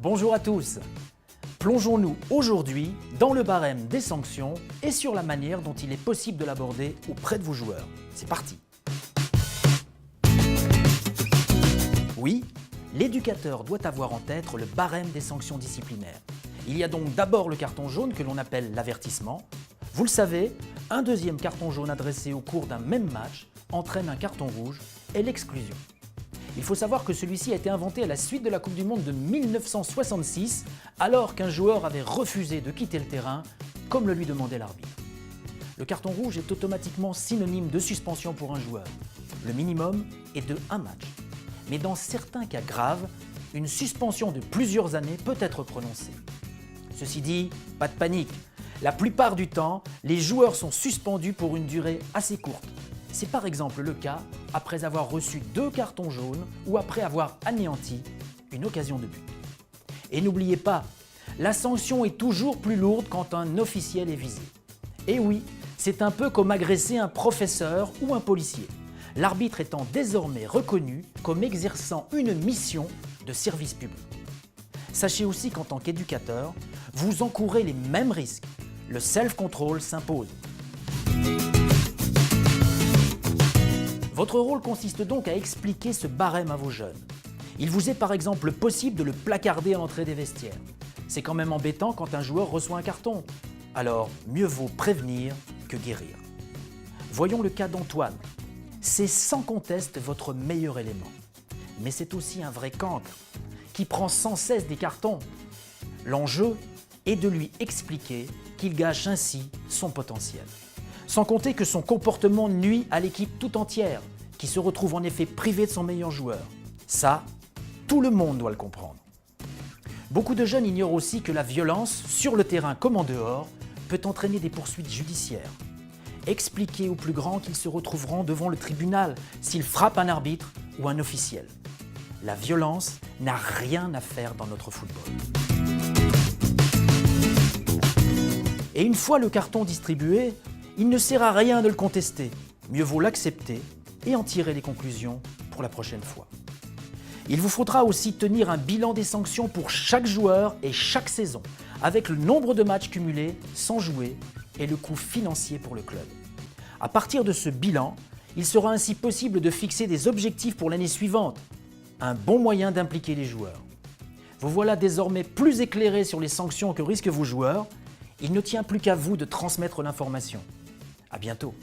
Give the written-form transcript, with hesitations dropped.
Bonjour à tous. Plongeons-nous aujourd'hui dans le barème des sanctions et sur la manière dont il est possible de l'aborder auprès de vos joueurs. C'est parti. Oui, l'éducateur doit avoir en tête le barème des sanctions disciplinaires. Il y a donc d'abord le carton jaune que l'on appelle l'avertissement. Vous le savez, un deuxième carton jaune adressé au cours d'un même match entraîne un carton rouge et l'exclusion. Il faut savoir que celui-ci a été inventé à la suite de la Coupe du Monde de 1966, alors qu'un joueur avait refusé de quitter le terrain, comme le lui demandait l'arbitre. Le carton rouge est automatiquement synonyme de suspension pour un joueur. Le minimum est de 1 match. Mais dans certains cas graves, une suspension de plusieurs années peut être prononcée. Ceci dit, pas de panique. La plupart du temps, les joueurs sont suspendus pour une durée assez courte. C'est par exemple le cas après avoir reçu 2 cartons jaunes ou après avoir anéanti une occasion de but. Et n'oubliez pas, la sanction est toujours plus lourde quand un officiel est visé. Et oui, c'est un peu comme agresser un professeur ou un policier, l'arbitre étant désormais reconnu comme exerçant une mission de service public. Sachez aussi qu'en tant qu'éducateur, vous encourez les mêmes risques. Le self-control s'impose. Votre rôle consiste donc à expliquer ce barème à vos jeunes. Il vous est par exemple possible de le placarder à l'entrée des vestiaires. C'est quand même embêtant quand un joueur reçoit un carton. Alors, mieux vaut prévenir que guérir. Voyons le cas d'Antoine. C'est sans conteste votre meilleur élément. Mais c'est aussi un vrai cancre qui prend sans cesse des cartons. L'enjeu est de lui expliquer qu'il gâche ainsi son potentiel. Sans compter que son comportement nuit à l'équipe tout entière, qui se retrouve en effet privée de son meilleur joueur. Ça, tout le monde doit le comprendre. Beaucoup de jeunes ignorent aussi que la violence, sur le terrain comme en dehors, peut entraîner des poursuites judiciaires. Expliquez aux plus grands qu'ils se retrouveront devant le tribunal s'ils frappent un arbitre ou un officiel. La violence n'a rien à faire dans notre football. Et une fois le carton distribué, il ne sert à rien de le contester. Mieux vaut l'accepter et en tirer les conclusions pour la prochaine fois. Il vous faudra aussi tenir un bilan des sanctions pour chaque joueur et chaque saison, avec le nombre de matchs cumulés sans jouer et le coût financier pour le club. À partir de ce bilan, il sera ainsi possible de fixer des objectifs pour l'année suivante, un bon moyen d'impliquer les joueurs. Vous voilà désormais plus éclairé sur les sanctions que risquent vos joueurs. Il ne tient plus qu'à vous de transmettre l'information. À bientôt.